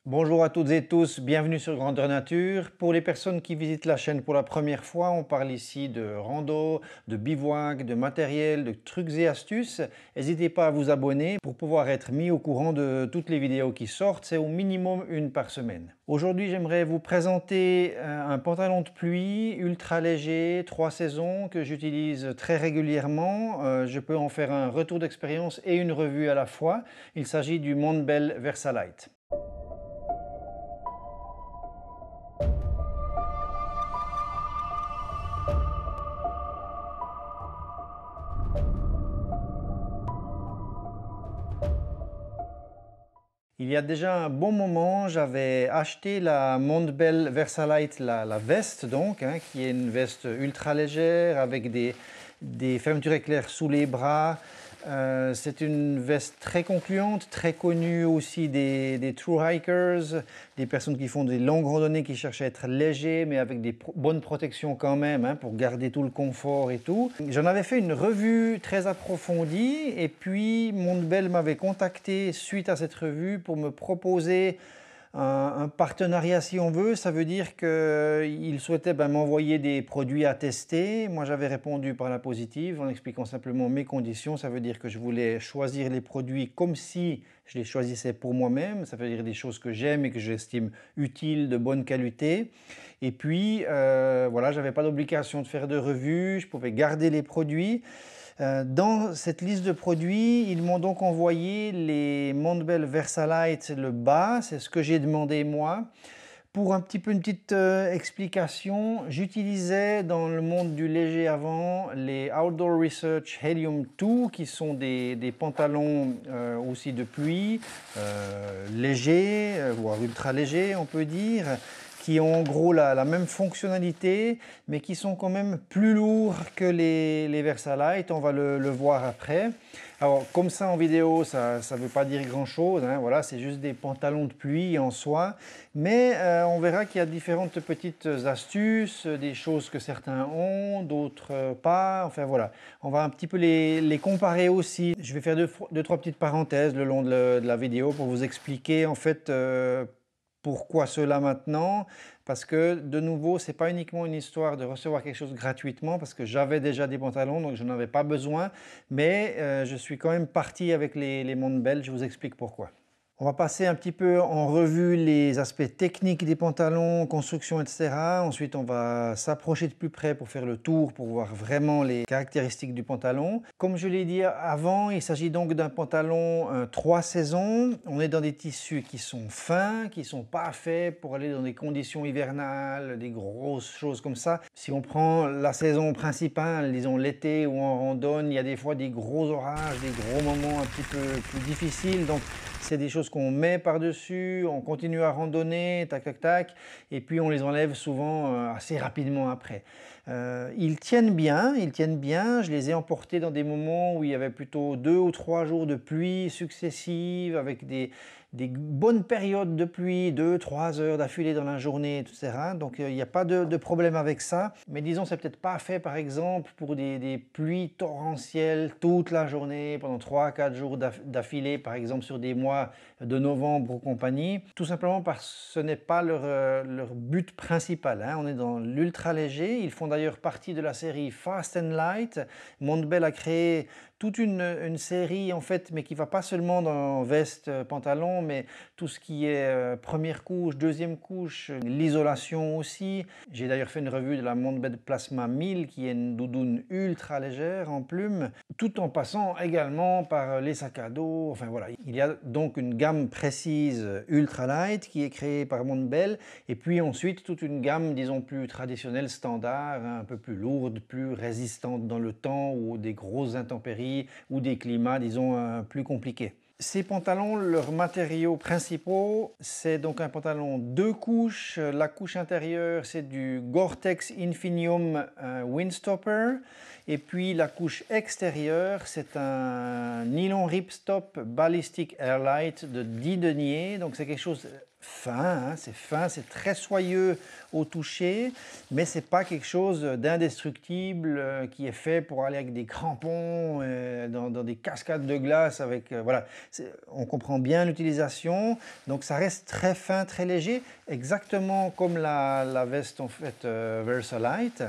Bonjour à toutes et tous, bienvenue sur Grandeur Nature. Pour les personnes qui visitent la chaîne pour la première fois, on parle ici de rando, de bivouac, de matériel, de trucs et astuces. N'hésitez pas à vous abonner pour pouvoir être mis au courant de toutes les vidéos qui sortent. C'est au minimum une par semaine. Aujourd'hui, j'aimerais vous présenter un pantalon de pluie ultra léger, 3 saisons, que j'utilise très régulièrement. Je peux en faire un retour d'expérience et une revue à la fois. Il s'agit du Montbell Versalite. Il y a déjà un bon moment, j'avais acheté la Montbell Versalite, la veste donc, qui est une veste ultra légère avec des fermetures éclairs sous les bras. C'est une veste très concluante, très connue aussi des true hikers, des personnes qui font des longues randonnées qui cherchent à être légers mais avec des bonnes protections quand même, pour garder tout le confort et tout. J'en avais fait une revue très approfondie et puis Montbell m'avait contacté suite à cette revue pour me proposer un partenariat si on veut. Ça veut dire qu'il souhaitait m'envoyer des produits à tester. Moi j'avais répondu par la positive en expliquant simplement mes conditions. Ça veut dire que je voulais choisir les produits comme si je les choisissais pour moi-même. Ça veut dire des choses que j'aime et que j'estime utiles, de bonne qualité. Et puis voilà, j'avais pas d'obligation de faire de revue, je pouvais garder les produits. Dans cette liste de produits, ils m'ont donc envoyé les Montbell Versalite, le bas, c'est ce que j'ai demandé moi. Pour un petit peu une petite explication, j'utilisais dans le monde du léger avant les Outdoor Research Helium 2 qui sont des pantalons aussi de pluie, légers, voire ultra légers on peut dire, qui ont en gros la même fonctionnalité, mais qui sont quand même plus lourds que les Versalite, on va le voir après. Alors comme ça en vidéo, ça ne veut pas dire grand chose, voilà, c'est juste des pantalons de pluie en soi, mais on verra qu'il y a différentes petites astuces, des choses que certains ont, d'autres pas, enfin voilà. On va un petit peu les comparer aussi. Je vais faire deux, trois petites parenthèses le long de la vidéo pour vous expliquer en fait pourquoi cela maintenant? Parce que de nouveau, c'est pas uniquement une histoire de recevoir quelque chose gratuitement, parce que j'avais déjà des pantalons, donc je n'en avais pas besoin, mais je suis quand même parti avec les Montbell, je vous explique pourquoi. On va passer un petit peu en revue les aspects techniques des pantalons, construction, etc. Ensuite, on va s'approcher de plus près pour faire le tour, pour voir vraiment les caractéristiques du pantalon. Comme je l'ai dit avant, il s'agit donc d'un pantalon 3 saisons. On est dans des tissus qui sont fins, qui ne sont pas faits pour aller dans des conditions hivernales, des grosses choses comme ça. Si on prend la saison principale, disons l'été ou en randonne, il y a des fois des gros orages, des gros moments un petit peu plus difficiles. Donc, c'est des choses qu'on met par-dessus, on continue à randonner, tac, tac, tac, et puis on les enlève souvent assez rapidement après. Ils tiennent bien, je les ai emportés dans des moments où il y avait plutôt 2 ou 3 jours de pluie successives, avec des bonnes périodes de pluie, 2-3 heures d'affilée dans la journée, etc. Donc il n'y a pas de problème avec ça. Mais disons, c'est peut-être pas fait par exemple pour des pluies torrentielles toute la journée, pendant 3-4 jours d'affilée, par exemple sur des mois de novembre ou compagnie. Tout simplement parce que ce n'est pas leur but principal. On est dans l'ultra léger. Ils font d'ailleurs partie de la série Fast and Light. Montbell a créé toute une série en fait, mais qui va pas seulement dans veste, pantalon, mais tout ce qui est première couche, deuxième couche, l'isolation aussi. J'ai d'ailleurs fait une revue de la Montbell Plasma 1000 qui est une doudoune ultra légère en plume, tout en passant également par les sacs à dos. Enfin voilà, il y a donc une gamme précise ultra light qui est créée par Montbell, et puis ensuite toute une gamme disons plus traditionnelle, standard, un peu plus lourde, plus résistante dans le temps ou des grosses intempéries ou des climats, disons, plus compliqués. Ces pantalons, leurs matériaux principaux, c'est donc un pantalon 2 couches. La couche intérieure, c'est du Gore-Tex Infinium Windstopper. Et puis la couche extérieure, c'est un nylon ripstop Ballistic Airlight de 10 deniers. Donc c'est quelque chose fin, hein, c'est très soyeux au toucher, mais c'est pas quelque chose d'indestructible qui est fait pour aller avec des crampons dans des cascades de glace. Voilà, on comprend bien l'utilisation, donc ça reste très fin, très léger, exactement comme la veste en fait Versalight.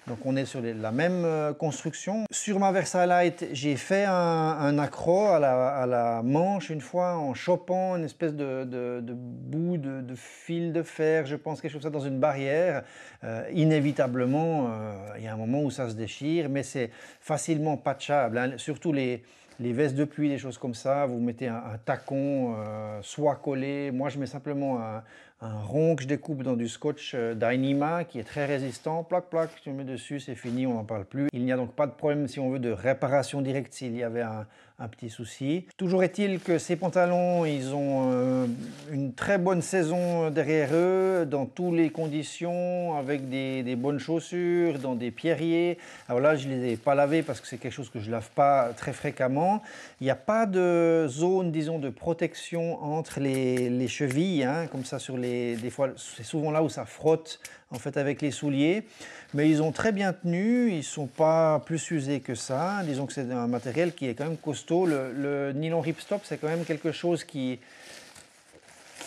Donc on est sur la même construction. Sur ma Versalight, j'ai fait un accroc à la manche une fois en chopant une espèce de bout de fil de fer, je pense, quelque chose comme ça, dans une barrière. Inévitablement, il y a un moment où ça se déchire, mais c'est facilement patchable, hein. Surtout les vestes de pluie, des choses comme ça, vous mettez un tacon soit collé. Moi, je mets simplement un rond que je découpe dans du scotch Dyneema qui est très résistant. Plac, plac, tu le mets dessus, c'est fini, on n'en parle plus. Il n'y a donc pas de problème, si on veut, de réparation directe s'il y avait un petit souci. Toujours est-il que ces pantalons, ils ont une très bonne saison derrière eux, dans toutes les conditions, avec des bonnes chaussures, dans des pierriers. Alors là, je ne les ai pas lavés parce que c'est quelque chose que je ne lave pas très fréquemment. Il n'y a pas de zone, disons, de protection entre les chevilles, hein, comme ça sur des fois, c'est souvent là où ça frotte en fait avec les souliers. Mais ils ont très bien tenu, ils ne sont pas plus usés que ça. Disons que c'est un matériel qui est quand même costaud. Le nylon ripstop, c'est quand même quelque chose qui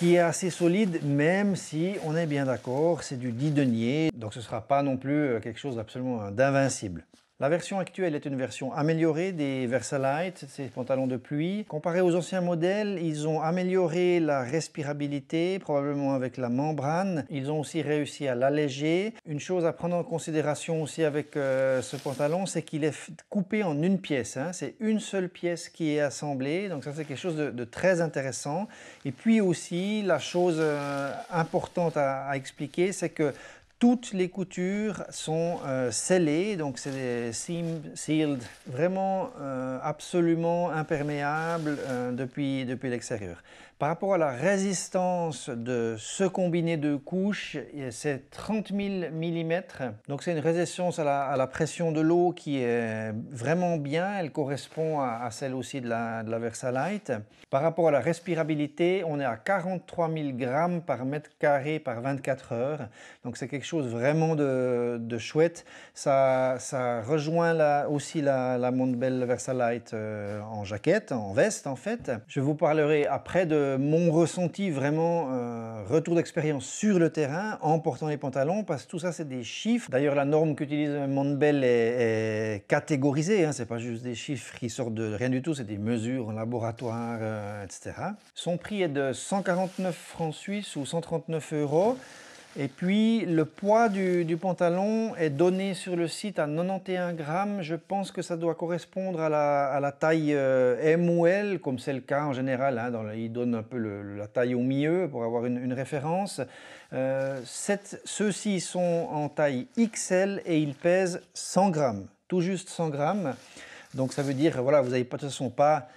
est assez solide, même si on est bien d'accord, c'est du 10 deniers. Donc ce ne sera pas non plus quelque chose d'absolument d'invincible. La version actuelle est une version améliorée des Versalight, ces pantalons de pluie. Comparé aux anciens modèles, ils ont amélioré la respirabilité, probablement avec la membrane. Ils ont aussi réussi à l'alléger. Une chose à prendre en considération aussi avec ce pantalon, c'est qu'il est coupé en une pièce, hein. C'est une seule pièce qui est assemblée, donc ça c'est quelque chose de très intéressant. Et puis aussi, la chose importante à expliquer, c'est que toutes les coutures sont scellées, donc c'est des seam sealed, vraiment absolument imperméables depuis l'extérieur. Par rapport à la résistance de ce combiné de couches, c'est 30 000 mm. Donc c'est une résistance à la pression de l'eau qui est vraiment bien. Elle correspond à celle aussi de la Versalight. Par rapport à la respirabilité, on est à 43 000 grammes par mètre carré par 24 heures. Donc c'est quelque chose vraiment de chouette. Ça rejoint aussi la Montbell Versalight en jaquette, en veste en fait. Je vous parlerai après de mon ressenti vraiment, retour d'expérience sur le terrain en portant les pantalons, parce que tout ça c'est des chiffres. D'ailleurs la norme qu'utilise Montbell est catégorisée, hein, c'est pas juste des chiffres qui sortent de rien du tout, c'est des mesures en laboratoire, etc. Son prix est de 149 francs suisses ou 139 €. Et puis le poids du pantalon est donné sur le site à 91 grammes. Je pense que ça doit correspondre à la taille M ou L, comme c'est le cas en général, hein, il donne un peu la taille au milieu pour avoir une référence. Ceux-ci sont en taille XL et ils pèsent 100 grammes, tout juste 100 grammes. Donc ça veut dire, voilà, vous n'avez de toute façon pas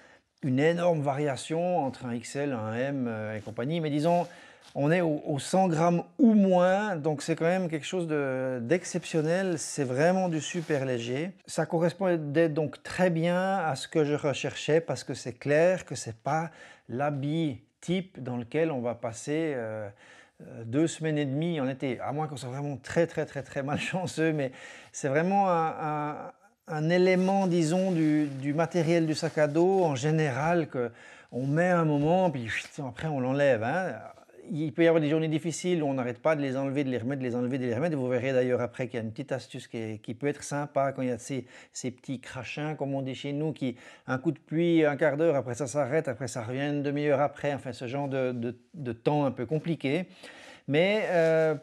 une énorme variation entre un XL, un M et compagnie, mais disons, on est aux 100 grammes ou moins, donc c'est quand même quelque chose d'exceptionnel, c'est vraiment du super léger. Ça correspondait donc très bien à ce que je recherchais, parce que c'est clair que ce n'est pas l'habit type dans lequel on va passer 2 semaines et demie en été, à moins qu'on soit vraiment très malchanceux, mais c'est vraiment un élément, disons, du matériel du sac à dos en général qu'on met un moment, puis après on l'enlève, hein. Il peut y avoir des journées difficiles où on n'arrête pas de les enlever, de les remettre, de les enlever, de les remettre. Vous verrez d'ailleurs après qu'il y a une petite astuce qui peut être sympa quand il y a ces petits crachins, comme on dit chez nous, qui un coup de pluie, un quart d'heure, après ça s'arrête, après ça revient une demi-heure après, enfin ce genre de temps un peu compliqué. Mais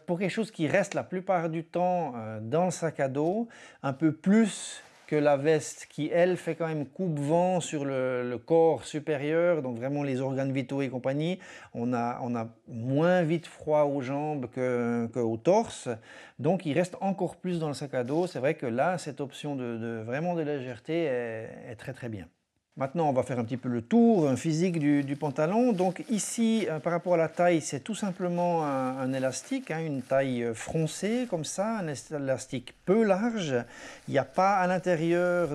pour quelque chose qui reste la plupart du temps dans le sac à dos, un peu plus que la veste qui, elle, fait quand même coupe-vent sur le corps supérieur, donc vraiment les organes vitaux et compagnie. On a moins vite froid aux jambes qu'au torse, donc il reste encore plus dans le sac à dos. C'est vrai que là, cette option vraiment de légèreté est très bien. Maintenant, on va faire un petit peu le tour physique du pantalon. Donc ici, par rapport à la taille, c'est tout simplement un élastique, hein, une taille froncée comme ça, un élastique peu large. Il n'y a pas à l'intérieur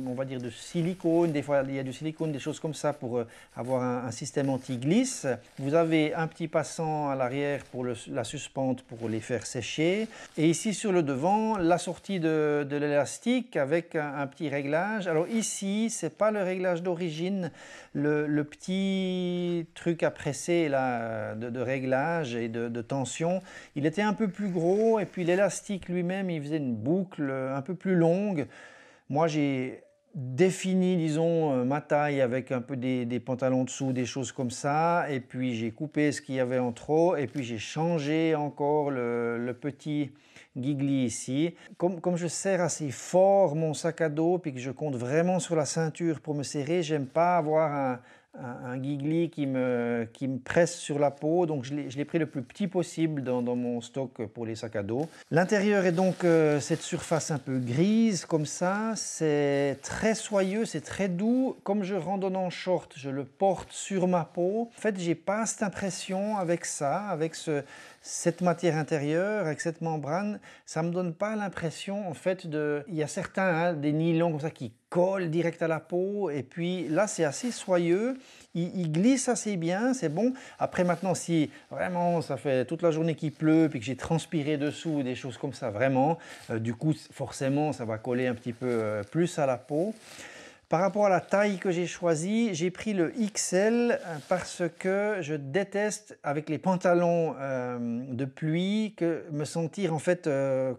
on va dire de silicone. Des fois, il y a du silicone, des choses comme ça pour avoir un système anti-glisse. Vous avez un petit passant à l'arrière pour la suspente pour les faire sécher. Et ici sur le devant, la sortie de l'élastique avec un petit réglage. Alors ici, c'est pas le réglage d'origine, le petit truc à presser là, de réglage et de tension, il était un peu plus gros et puis l'élastique lui-même, il faisait une boucle un peu plus longue. Moi, j'ai défini, disons, ma taille avec un peu des pantalons dessous, des choses comme ça, et puis j'ai coupé ce qu'il y avait en trop, et puis j'ai changé encore le petit guigli ici. Comme je serre assez fort mon sac à dos, puis que je compte vraiment sur la ceinture pour me serrer, j'aime pas avoir un guigli qui me presse sur la peau, donc je l'ai pris le plus petit possible dans mon stock pour les sacs à dos. L'intérieur est donc cette surface un peu grise comme ça, c'est très soyeux, c'est très doux. Comme je randonne en short, je le porte sur ma peau. En fait, j'ai pas cette impression avec ça, avec cette matière intérieure, avec cette membrane, ça me donne pas l'impression en fait il y a certains, hein, des nylons comme ça qui collent direct à la peau, et puis là c'est assez soyeux, il glisse assez bien, c'est bon. Après maintenant, si vraiment ça fait toute la journée qu'il pleut, puis que j'ai transpiré dessous, des choses comme ça, vraiment, du coup forcément ça va coller un petit peu plus à la peau. Par rapport à la taille que j'ai choisie, j'ai pris le XL parce que je déteste avec les pantalons de pluie me sentir en fait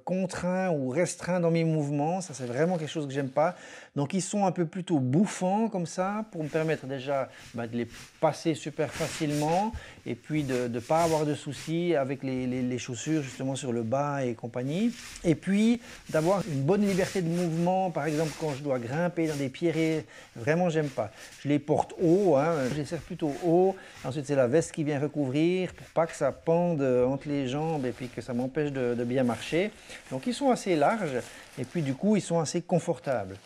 contraint ou restreint dans mes mouvements. Ça, c'est vraiment quelque chose que j'aime pas. Donc ils sont un peu plutôt bouffants comme ça pour me permettre déjà de les passer super facilement et puis de ne pas avoir de soucis avec les chaussures justement sur le bas et compagnie. Et puis d'avoir une bonne liberté de mouvement, par exemple quand je dois grimper dans des pierres. Vraiment, j'aime pas. Je les porte haut, hein, je les serre plutôt haut. Ensuite, c'est la veste qui vient recouvrir pour pas que ça pende entre les jambes et puis que ça m'empêche de bien marcher. Donc, ils sont assez larges et puis du coup, ils sont assez confortables.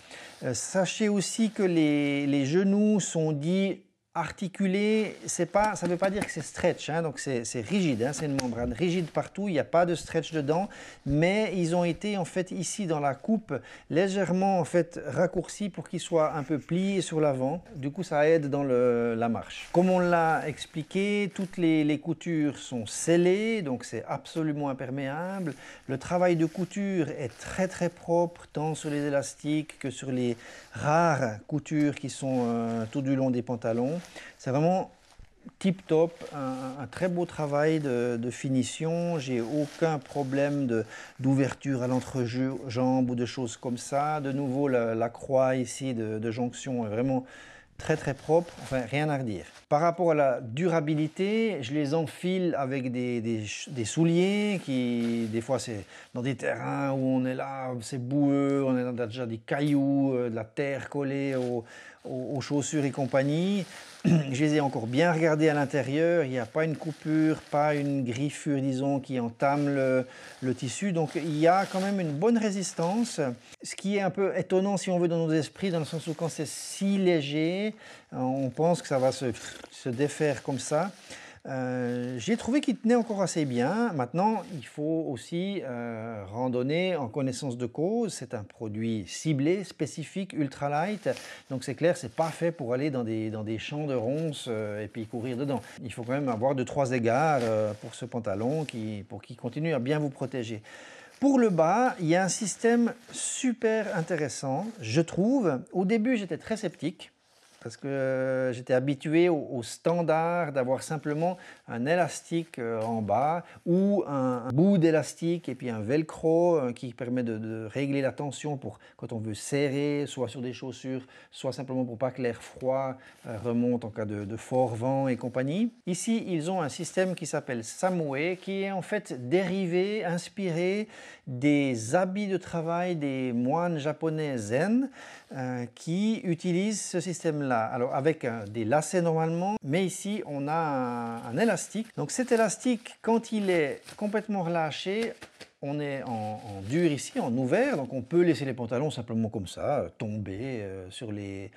Sachez aussi que les genoux sont dits articulé, ça ne veut pas dire que c'est stretch, hein, donc c'est rigide, hein, c'est une membrane rigide partout, il n'y a pas de stretch dedans, mais ils ont été en fait ici dans la coupe légèrement en fait raccourcis pour qu'ils soient un peu pliés sur l'avant, du coup ça aide dans la marche. Comme on l'a expliqué, toutes les coutures sont scellées, donc c'est absolument imperméable. Le travail de couture est très très propre, tant sur les élastiques que sur les rares coutures qui sont tout du long des pantalons. C'est vraiment tip top, un très beau travail de finition. J'ai aucun problème d'ouverture à l'entrejambe ou de choses comme ça. De nouveau, la croix ici de jonction est vraiment très très propre, enfin rien à redire. Par rapport à la durabilité, je les enfile avec des souliers qui, des fois c'est dans des terrains où on est là, c'est boueux, on a déjà des cailloux, de la terre collée aux chaussures et compagnie. Je les ai encore bien regardés à l'intérieur, il n'y a pas une coupure, pas une griffure, disons, qui entame le tissu. Donc il y a quand même une bonne résistance. Ce qui est un peu étonnant, si on veut, dans nos esprits, dans le sens où quand c'est si léger, on pense que ça va se défaire comme ça. J'ai trouvé qu'il tenait encore assez bien. Maintenant, il faut aussi randonner en connaissance de cause. C'est un produit ciblé, spécifique, ultra light. Donc c'est clair, c'est pas fait pour aller dans des champs de ronces et puis courir dedans. Il faut quand même avoir 2-3 égards pour ce pantalon pour qu'il continue à bien vous protéger. Pour le bas, il y a un système super intéressant, je trouve. Au début, j'étais très sceptique, parce que j'étais habitué au standard d'avoir simplement un élastique en bas ou un bout d'élastique et puis un velcro qui permet de régler la tension pour quand on veut serrer, soit sur des chaussures, soit simplement pour pas que l'air froid remonte en cas de fort vent et compagnie. Ici, ils ont un système qui s'appelle Samue, qui est en fait dérivé, inspiré des habits de travail des moines japonais zen qui utilisent ce système-là. Alors avec des lacets normalement, mais ici on a un élastique. Donc cet élastique, quand il est complètement relâché, on est en dur ici, en ouvert, donc on peut laisser les pantalons simplement comme ça, tomber sur les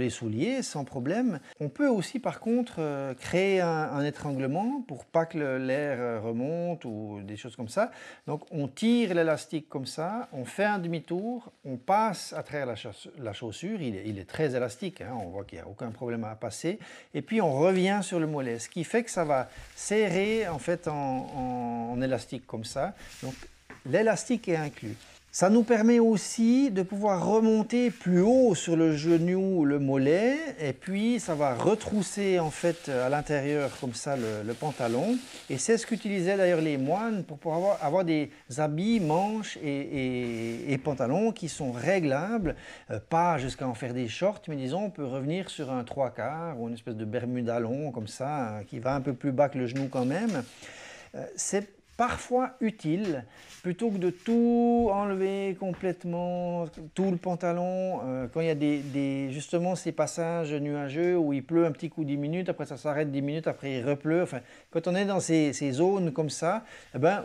souliers sans problème. On peut aussi par contre créer un étranglement pour pas que l'air remonte ou des choses comme ça. Donc on tire l'élastique comme ça, on fait un demi-tour, on passe à travers la chaussure, il est très élastique, hein, on voit qu'il n'y a aucun problème à passer, et puis on revient sur le mollet, ce qui fait que ça va serrer en fait en élastique comme ça. Donc l'élastique est inclus. Ça nous permet aussi de pouvoir remonter plus haut sur le genou ou le mollet et puis ça va retrousser en fait à l'intérieur comme ça le pantalon. Et c'est ce qu'utilisaient d'ailleurs les moines pour pouvoir avoir des habits, manches et pantalons qui sont réglables, pas jusqu'à en faire des shorts, mais disons on peut revenir sur un 3/4 ou une espèce de bermuda long comme ça qui va un peu plus bas que le genou quand même. C'est parfois utile, plutôt que de tout enlever complètement, tout le pantalon, quand il y a justement ces passages nuageux où il pleut un petit coup 10 minutes, après ça s'arrête 10 minutes, après il repleut. Enfin, quand on est dans ces zones comme ça, eh ben,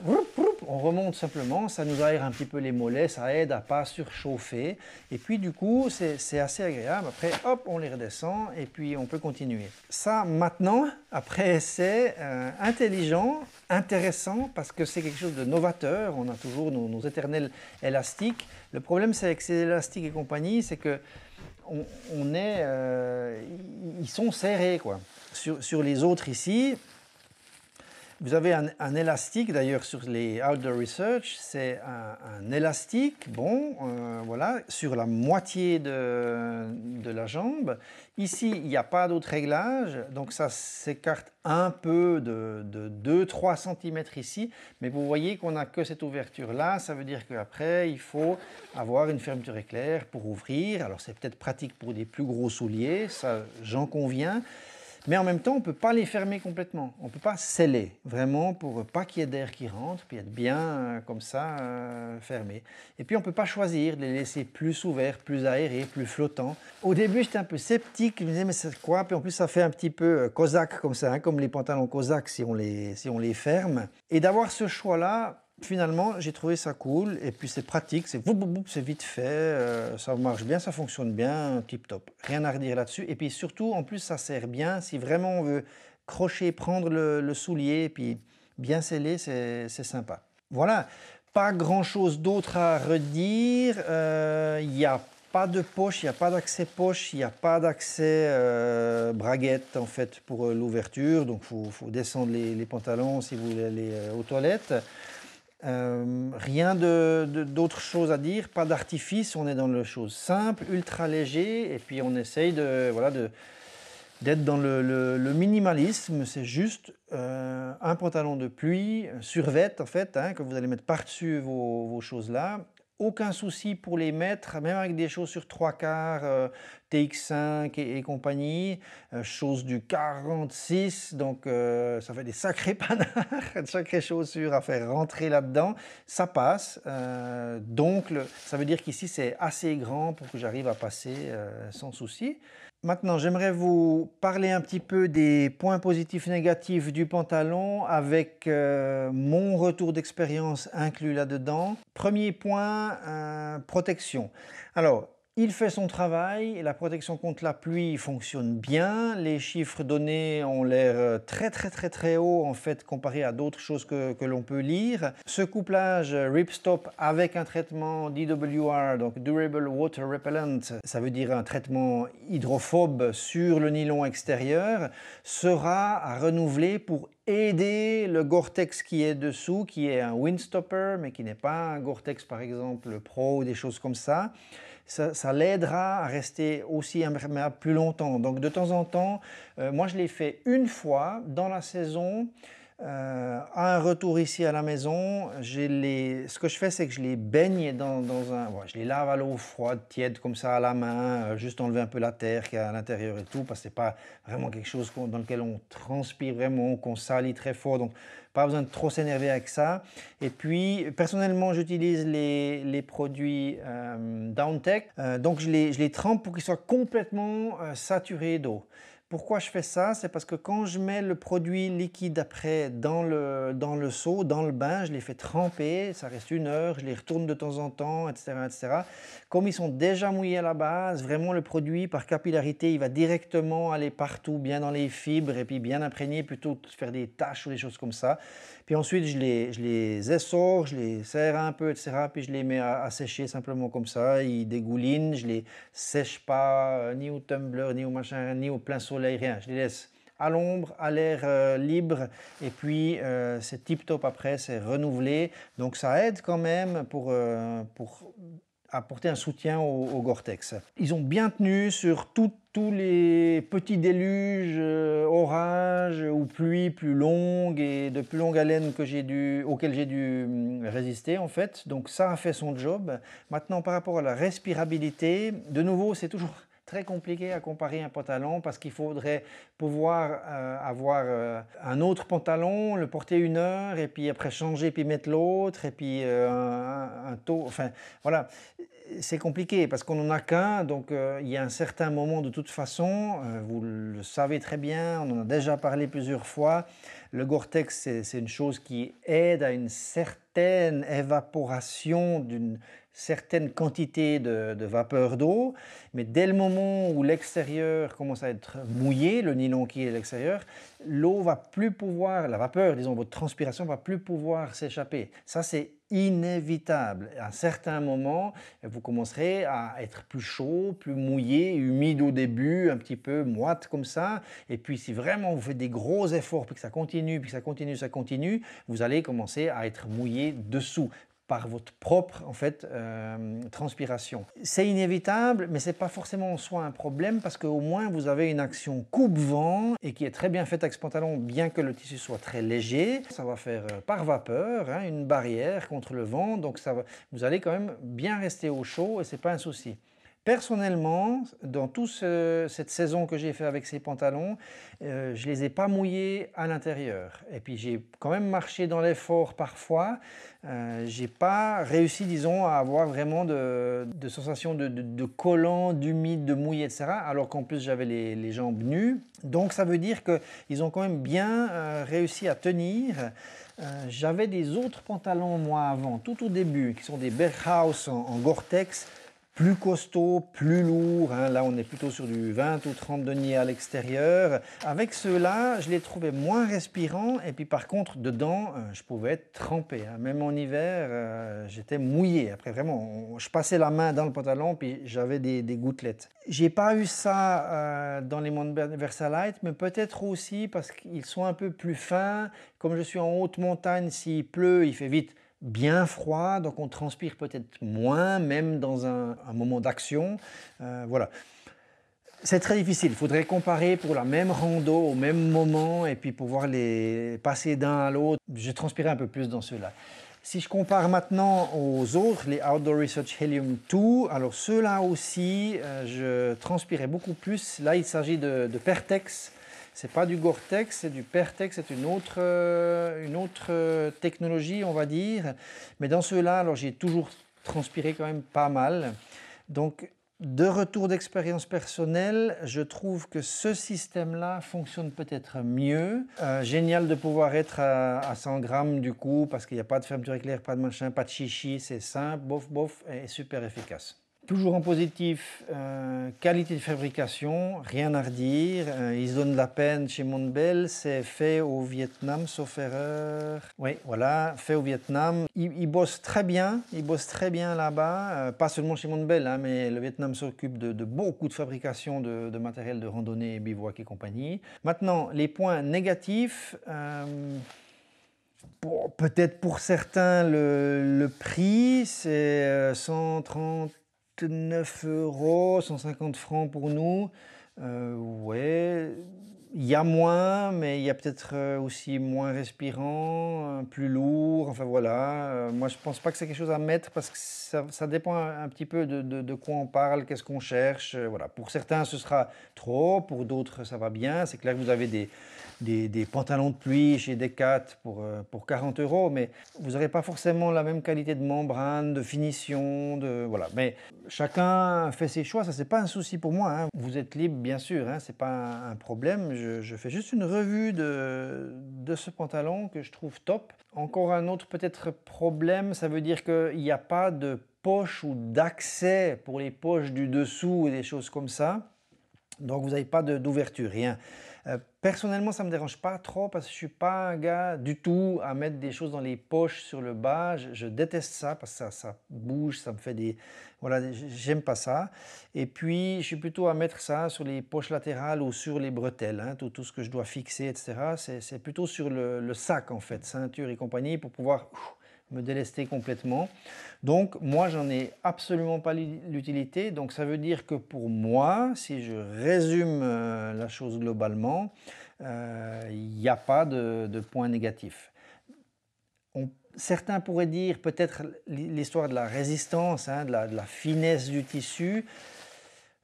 on remonte simplement, ça nous aère un petit peu les mollets, ça aide à ne pas surchauffer. Et puis du coup, c'est assez agréable. Après, hop, on les redescend et puis on peut continuer. Ça, maintenant, après, c'est intelligent, intéressant, parce que c'est quelque chose de novateur. On a toujours nos éternels élastiques. Le problème, c'est avec ces élastiques et compagnie, c'est que ils sont serrés, quoi. Sur les autres ici, vous avez un élastique, d'ailleurs sur les Outdoor Research, c'est un élastique, bon, voilà, sur la moitié de la jambe. Ici, il n'y a pas d'autre réglage, donc ça s'écarte un peu de 2-3 cm ici, mais vous voyez qu'on n'a que cette ouverture-là, ça veut dire qu'après, il faut avoir une fermeture éclair pour ouvrir. Alors c'est peut-être pratique pour des plus gros souliers, ça j'en conviens. Mais en même temps, on ne peut pas les fermer complètement. On ne peut pas sceller, vraiment, pour pas qu'il y ait d'air qui rentre, puis être bien comme ça, fermé. Et puis, on ne peut pas choisir de les laisser plus ouverts, plus aérés, plus flottants. Au début, j'étais un peu sceptique. Je me disais, mais c'est quoi? Puis en plus, ça fait un petit peu cosaque comme ça, hein, comme les pantalons cosaques si on les ferme. Et d'avoir ce choix-là, finalement, j'ai trouvé ça cool et puis c'est pratique, c'est vite fait, ça marche bien, ça fonctionne bien, tip top. Rien à redire là-dessus. Et puis surtout, en plus, ça sert bien si vraiment on veut crocher, prendre le soulier et puis bien sceller, c'est sympa. Voilà, pas grand-chose d'autre à redire. Il n'y a pas de poche, il n'y a pas d'accès poche, il n'y a pas d'accès braguette en fait pour l'ouverture. Donc il faut descendre les pantalons si vous voulez aller aux toilettes. Rien d'autre chose à dire, pas d'artifice, on est dans le chose simple, ultra léger, et puis on essaye d'être dans le minimalisme. C'est juste un pantalon de pluie, survêt en fait, hein, que vous allez mettre par-dessus vos choses là. Aucun souci pour les mettre, même avec des chaussures 3/4, TX5 et compagnie, choses du 46, donc ça fait des sacrés panards, de sacrées chaussures à faire rentrer là-dedans, ça passe. Donc ça veut dire qu'ici c'est assez grand pour que j'arrive à passer sans souci. Maintenant, j'aimerais vous parler un petit peu des points positifs et négatifs du pantalon avec mon retour d'expérience inclus là-dedans. Premier point, protection. Alors, il fait son travail, la protection contre la pluie fonctionne bien, les chiffres donnés ont l'air très haut en fait comparé à d'autres choses que l'on peut lire. Ce couplage Ripstop avec un traitement DWR, donc Durable Water Repellent, ça veut dire un traitement hydrophobe sur le nylon extérieur, sera à renouveler pour aider le Gore-Tex qui est dessous, qui est un Windstopper, mais qui n'est pas un Gore-Tex par exemple Pro ou des choses comme ça. Ça l'aidera à rester aussi imperméable plus longtemps. Donc de temps en temps, moi je l'ai fait une fois dans la saison. À un retour ici à la maison, ce que je fais, c'est que je les baigne je les lave à l'eau froide, tiède comme ça à la main, juste enlever un peu la terre qu'il y a à l'intérieur et tout, parce que c'est pas vraiment quelque chose dans lequel on transpire vraiment, qu'on salit très fort, donc pas besoin de trop s'énerver avec ça. Et puis personnellement, j'utilise les produits Downtech, donc je les trempe pour qu'ils soient complètement saturés d'eau. Pourquoi je fais ça? C'est parce que quand je mets le produit liquide après dans le seau, dans le bain, je les fais tremper, ça reste 1 heure, je les retourne de temps en temps, etc., etc. Comme ils sont déjà mouillés à la base, vraiment le produit par capillarité, il va directement aller partout, bien dans les fibres et puis bien imprégné, plutôt que de faire des taches ou des choses comme ça. Puis ensuite, je les essore, je les serre un peu, etc. Puis je les mets à sécher simplement comme ça, ils dégoulinent, je les sèche pas ni au tumbler, ni au machin, ni au plein soleil, rien. Je les laisse à l'ombre, à l'air libre, et puis c'est tip top après, c'est renouvelé. Donc ça aide quand même pour apporter un soutien au Gore-Tex. Ils ont bien tenu sur tous les petits déluges, orages ou pluies plus longues et de plus longue haleine auxquelles j'ai dû résister en fait. Donc ça a fait son job. Maintenant par rapport à la respirabilité, de nouveau c'est toujours très compliqué à comparer un pantalon parce qu'il faudrait pouvoir avoir un autre pantalon, le porter 1 heure et puis après changer puis mettre l'autre et puis un taux, enfin voilà, c'est compliqué parce qu'on n'en a qu'un, donc il y a un certain moment de toute façon, vous le savez très bien, on en a déjà parlé plusieurs fois, le Gore-Tex c'est une chose qui aide à une certaine évaporation d'une certaine quantité de vapeur d'eau, mais dès le moment où l'extérieur commence à être mouillé, le nylon qui est à l'extérieur, l'eau va plus pouvoir, la vapeur, disons, votre transpiration va plus pouvoir s'échapper. Ça, c'est inévitable. À un certain moment, vous commencerez à être plus chaud, plus mouillé, humide au début, un petit peu moite comme ça. Et puis, si vraiment vous faites des gros efforts, puis que ça continue, puis que ça continue, vous allez commencer à être mouillé dessous par votre propre en fait, transpiration. C'est inévitable, mais ce n'est pas forcément en soi un problème parce qu'au moins vous avez une action coupe-vent et qui est très bien faite avec ce pantalon, bien que le tissu soit très léger. Ça va faire par vapeur hein, une barrière contre le vent, donc vous allez quand même bien rester au chaud et ce n'est pas un souci. Personnellement, dans toute cette saison que j'ai fait avec ces pantalons, je ne les ai pas mouillés à l'intérieur. Et puis j'ai quand même marché dans l'effort parfois. Je n'ai pas réussi, disons, à avoir vraiment de sensation de collant, d'humide, de mouillé, etc. Alors qu'en plus j'avais les jambes nues. Donc ça veut dire qu'ils ont quand même bien réussi à tenir. J'avais des autres pantalons moi avant, tout au début, qui sont des Berghaus en Gore-Tex, plus costaud, plus lourd, hein. Là on est plutôt sur du 20 ou 30 deniers à l'extérieur. Avec ceux-là, je les trouvais moins respirants et puis par contre dedans, je pouvais être trempé, hein. Même en hiver, j'étais mouillé. Après vraiment, je passais la main dans le pantalon puis j'avais des gouttelettes. J'ai pas eu ça dans les Montbell Versalite, mais peut-être aussi parce qu'ils sont un peu plus fins. Comme je suis en haute montagne, s'il pleut, il fait vite bien froid, donc on transpire peut-être moins, même dans un moment d'action. Voilà. C'est très difficile, il faudrait comparer pour la même rando au même moment et puis pouvoir les passer d'un à l'autre. Je transpirais un peu plus dans ceux-là. Si je compare maintenant aux autres, les Outdoor Research Helium 2, alors ceux-là aussi, je transpirais beaucoup plus. Là, il s'agit de Pertex. C'est pas du Gore-Tex, c'est du Pertex, c'est une autre technologie, on va dire. Mais dans ceux-là, alors j'ai toujours transpiré quand même pas mal. Donc, de retour d'expérience personnelle, je trouve que ce système-là fonctionne peut-être mieux. Génial de pouvoir être à 100 grammes du coup, parce qu'il n'y a pas de fermeture éclair, pas de machin, pas de chichi, c'est simple, bof, bof, et super efficace. Toujours en positif, qualité de fabrication, rien à redire. Ils se donnent la peine chez Montbell, c'est fait au Vietnam, sauf erreur. Oui, voilà, fait au Vietnam. Ils bossent très bien là-bas, pas seulement chez Montbell, hein, mais le Vietnam s'occupe de beaucoup de fabrication de matériel de randonnée, bivouac et compagnie. Maintenant, les points négatifs. Peut-être pour certains, le prix, c'est 139 €, 150 francs pour nous. Ouais, il y a moins, mais il y a peut-être aussi moins respirant, plus lourd, enfin voilà. Moi, je ne pense pas que c'est quelque chose à mettre parce que ça dépend un petit peu de quoi on parle, qu'est-ce qu'on cherche. Voilà. Pour certains, ce sera trop, pour d'autres, ça va bien. C'est clair que vous avez des pantalons de pluie chez Decat pour 40 €, mais vous n'aurez pas forcément la même qualité de membrane, de finition, voilà. Mais chacun fait ses choix, ça c'est pas un souci pour moi, hein. Vous êtes libre bien sûr, hein, c'est pas un problème. Je fais juste une revue de ce pantalon que je trouve top. Encore un autre peut-être problème, ça veut dire qu'il n'y a pas de poche ou d'accès pour les poches du dessous et des choses comme ça. Donc vous n'avez pas d'ouverture, rien. Personnellement, ça ne me dérange pas trop parce que je ne suis pas un gars du tout à mettre des choses dans les poches sur le bas. Je déteste ça parce que ça bouge, ça me fait des... Voilà, j'aime pas ça. Et puis, je suis plutôt à mettre ça sur les poches latérales ou sur les bretelles, hein, tout ce que je dois fixer, etc. C'est plutôt sur le sac, en fait, ceinture et compagnie, pour pouvoir me délester complètement. Donc moi j'en ai absolument pas l'utilité, donc ça veut dire que pour moi, si je résume la chose globalement, il n'y a pas de point négatif. Certains pourraient dire peut-être l'histoire de la résistance, hein, de la finesse du tissu.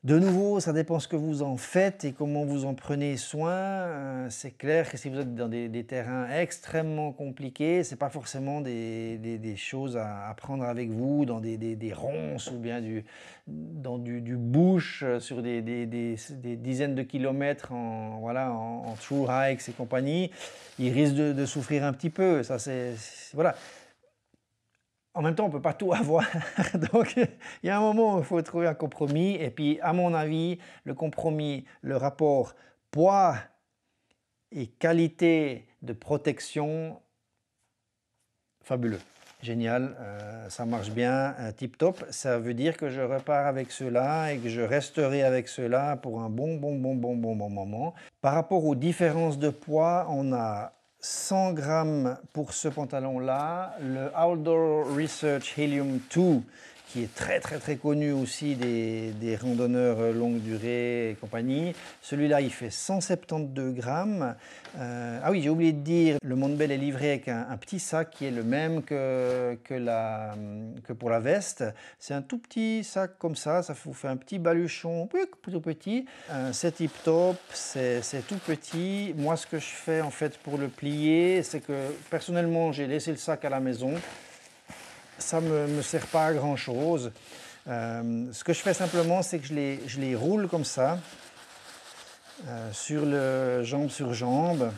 De nouveau, ça dépend ce que vous en faites et comment vous en prenez soin. C'est clair que si vous êtes dans des terrains extrêmement compliqués, ce n'est pas forcément des choses à prendre avec vous dans des ronces ou bien dans du bush sur des dizaines de kilomètres en true hikes et compagnie. Ils risquent de souffrir un petit peu. Ça, voilà. En même temps, on ne peut pas tout avoir, donc il y a un moment où il faut trouver un compromis. Et puis, à mon avis, le compromis, le rapport poids et qualité de protection, fabuleux, génial, ça marche bien, tip top. Ça veut dire que je repars avec cela et que je resterai avec cela pour un bon moment. Par rapport aux différences de poids, on a 100 grammes pour ce pantalon-là, le Outdoor Research Helium 2, qui est très connu aussi des randonneurs longue durée et compagnie. Celui-là, il fait 172 grammes. Ah oui, j'ai oublié de dire, le Montbell est livré avec un petit sac qui est le même que pour la veste. C'est un tout petit sac comme ça vous fait un petit baluchon plutôt petit. C'est tip top, c'est tout petit. Moi, ce que je fais en fait pour le plier, c'est que personnellement, j'ai laissé le sac à la maison. Ça ne me sert pas à grand chose. Ce que je fais simplement, c'est que je les roule comme ça, sur le jambe sur jambe.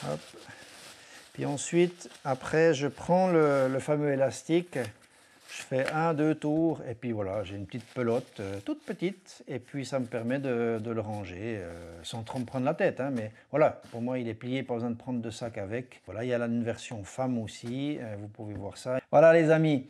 Hop. Puis ensuite, après, je prends le fameux élastique, je fais 1-2 tours et puis voilà, j'ai une petite pelote toute petite et puis ça me permet de le ranger sans trop me prendre la tête, hein, mais voilà, pour moi il est plié, pas besoin de prendre de sac avec. Voilà, il y a là une version femme aussi, vous pouvez voir ça. Voilà les amis,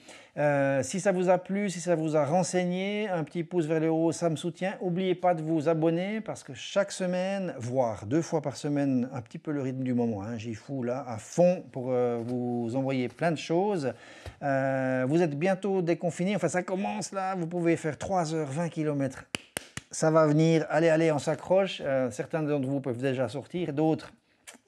si ça vous a plu, si ça vous a renseigné, un petit pouce vers le haut, ça me soutient. N'oubliez pas de vous abonner parce que chaque semaine, voire 2 fois par semaine, un petit peu le rythme du moment, hein, j'y fous là à fond pour vous envoyer plein de choses. Vous êtes bientôt déconfinés, enfin ça commence là, vous pouvez faire 3 heures, 20 km. Ça va venir, allez, on s'accroche. Certains d'entre vous peuvent déjà sortir, d'autres,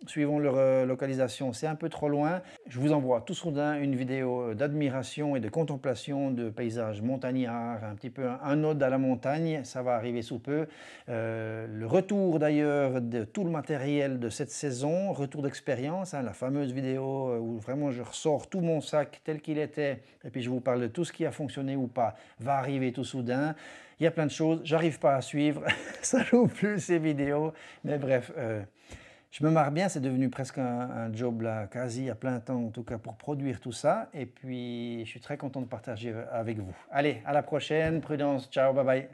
suivant leur localisation, c'est un peu trop loin. Je vous envoie tout soudain une vidéo d'admiration et de contemplation de paysages montagnards, un petit peu un ode à la montagne, ça va arriver sous peu. Le retour d'ailleurs de tout le matériel de cette saison, retour d'expérience, hein, la fameuse vidéo où vraiment je ressors tout mon sac tel qu'il était et puis je vous parle de tout ce qui a fonctionné ou pas, va arriver tout soudain. Il y a plein de choses, j'arrive pas à suivre, ça joue plus ces vidéos, mais bref, je me marre bien, c'est devenu presque un job là, quasi à plein temps en tout cas pour produire tout ça, et puis je suis très content de partager avec vous. Allez, à la prochaine, prudence, ciao, bye bye.